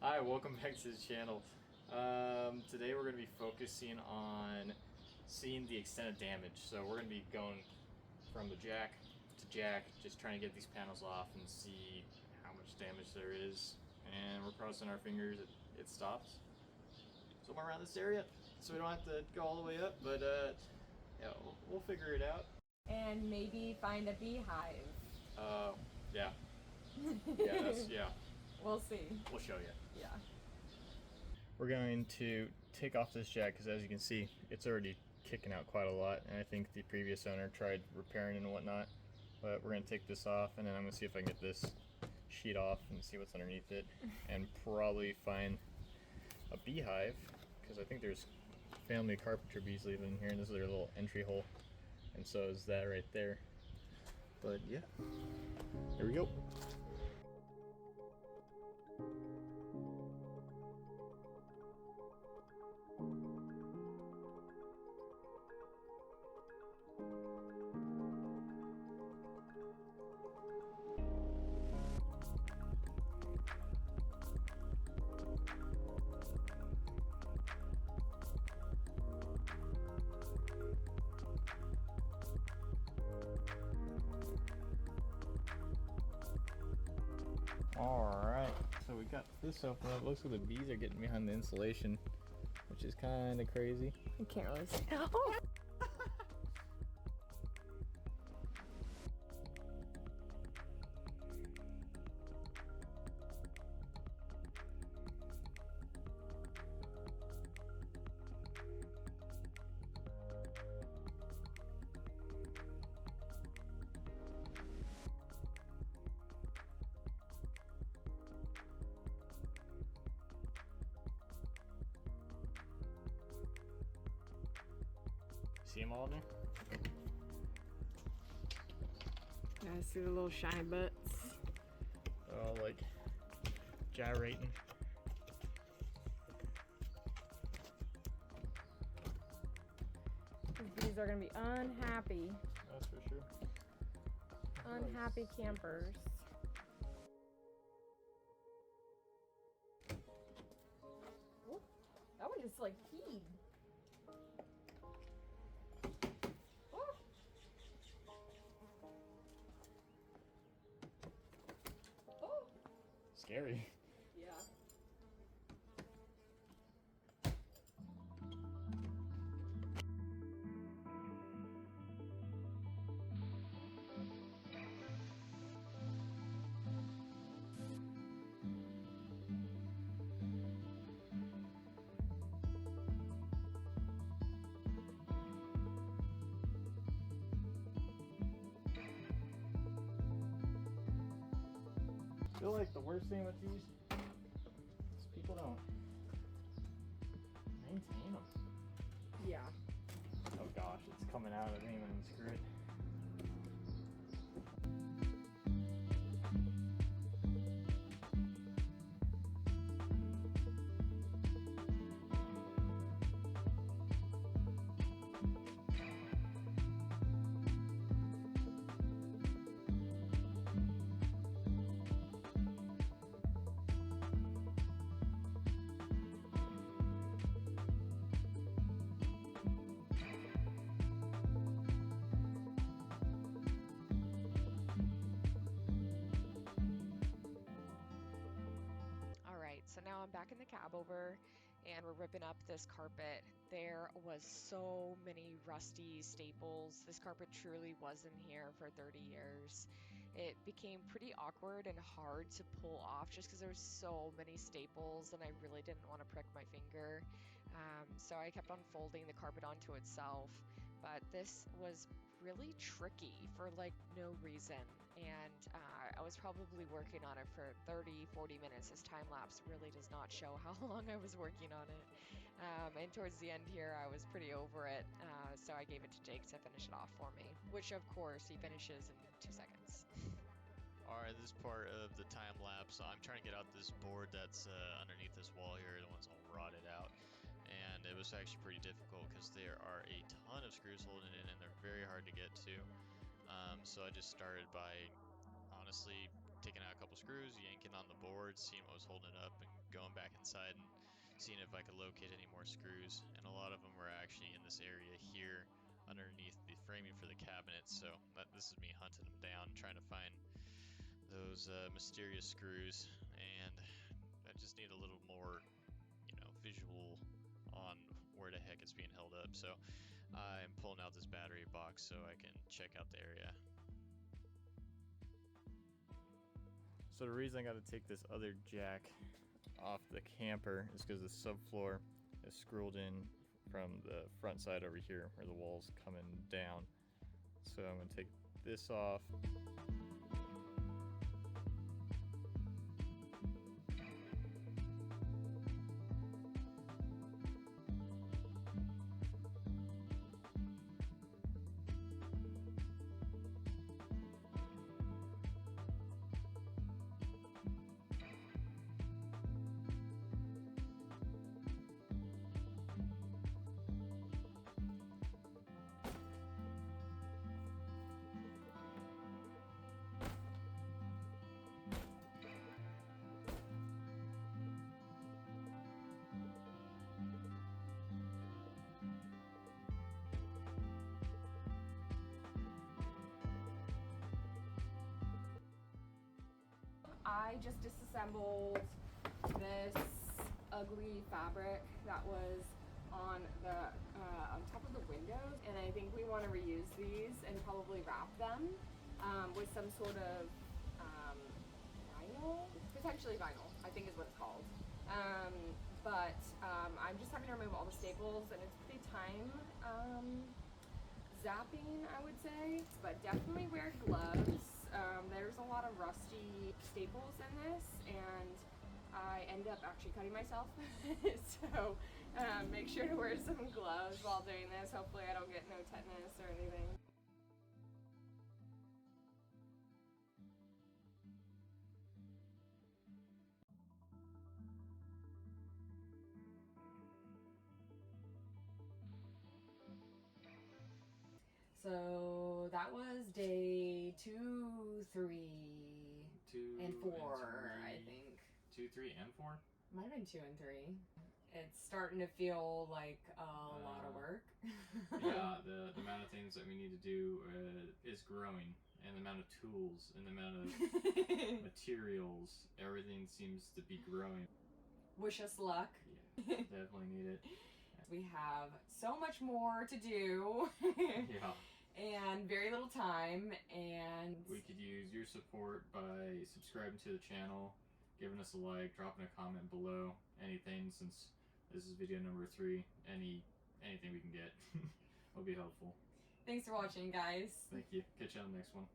Hi, welcome back to the channel. Today we're going to be focusing on seeing the extent of damage. So we're going to be going from the jack to jack, just trying to get these panels off and see how much damage there is. And we're crossing our fingers it stops somewhere around this area, so we don't have to go all the way up. But yeah, we'll figure it out. And maybe find a beehive. Yeah, yeah. We'll see. We'll show you. Yeah. We're going to take off this jack because, as you can see, it's already kicking out quite a lot, and I think the previous owner tried repairing and whatnot. But we're going to take this off, and then I'm going to see if I can get this sheet off and see what's underneath it, and probably find a beehive, because I think there's family carpenter bees living in here, and this is their little entry hole, and so is that right there. But yeah, here we go. Alright, so we got this open up. Looks like the bees are getting behind the insulation, which is kind of crazy. I can't really see. Oh! See them all in there? I see the little shiny butts. They're all like gyrating. These bees are gonna be unhappy. That's for sure. Unhappy campers. Ooh, that one just like heaved. Oh. Oh. Scary. Yeah. I feel like the worst thing with these is people don't maintain them. Yeah. Oh gosh, it's coming out. I didn't even unscrew it. So now I'm back in the cab over and we're ripping up this carpet. There was so many rusty staples. This carpet truly was in here for 30 years. It became pretty awkward and hard to pull off just because there were so many staples and I really didn't want to prick my finger. So I kept on folding the carpet onto itself, but this was really tricky for like no reason, and I was probably working on it for 30-40 minutes. This time lapse really does not show how long I was working on it, and towards the end here I was pretty over it, so I gave it to Jake to finish it off for me, which of course he finishes in 2 seconds. Alright, this part of the time lapse, I'm trying to get out this board that's underneath this wall here, the one's all rotted out. And it was actually pretty difficult because there are a ton of screws holding it in and they're very hard to get to. So I just started by honestly taking out a couple screws, yanking on the board, seeing what was holding it up, and going back inside and seeing if I could locate any more screws, and a lot of them were actually in this area here underneath the framing for the cabinet. So this is me hunting them down, trying to find those mysterious screws, and I just need a little more, visual on where the heck it's being held up. So I'm pulling out this battery box so I can check out the area. So the reason I got to take this other jack off the camper is because the subfloor is screwed in from the front side over here where the wall's coming down. So I'm going to take this off. I just disassembled this ugly fabric that was on the on top of the windows, and I think we want to reuse these and probably wrap them with some sort of vinyl, potentially vinyl, I think is what it's called. I'm just having to remove all the staples, and it's pretty time zapping, I would say, but definitely wear gloves. There's a lot of rusty staples in this, and I end up actually cutting myself. So make sure to wear some gloves while doing this. Hopefully I don't get no tetanus or anything. So that was day 2, 3, 2 and 4, and 3. I think. 2, 3, and 4? Might have been 2 and 3. It's starting to feel like a lot of work. Yeah, the amount of things that we need to do is growing, and the amount of tools and the amount of materials, everything seems to be growing. Wish us luck. Yeah, definitely need it. We have so much more to do. Yeah. And very little time, and we could use your support by subscribing to the channel, giving us a like, dropping a comment below, anything, since this is video number 3. Anything we can get will be helpful. Thanks for watching, guys. Thank you. Catch you on the next one.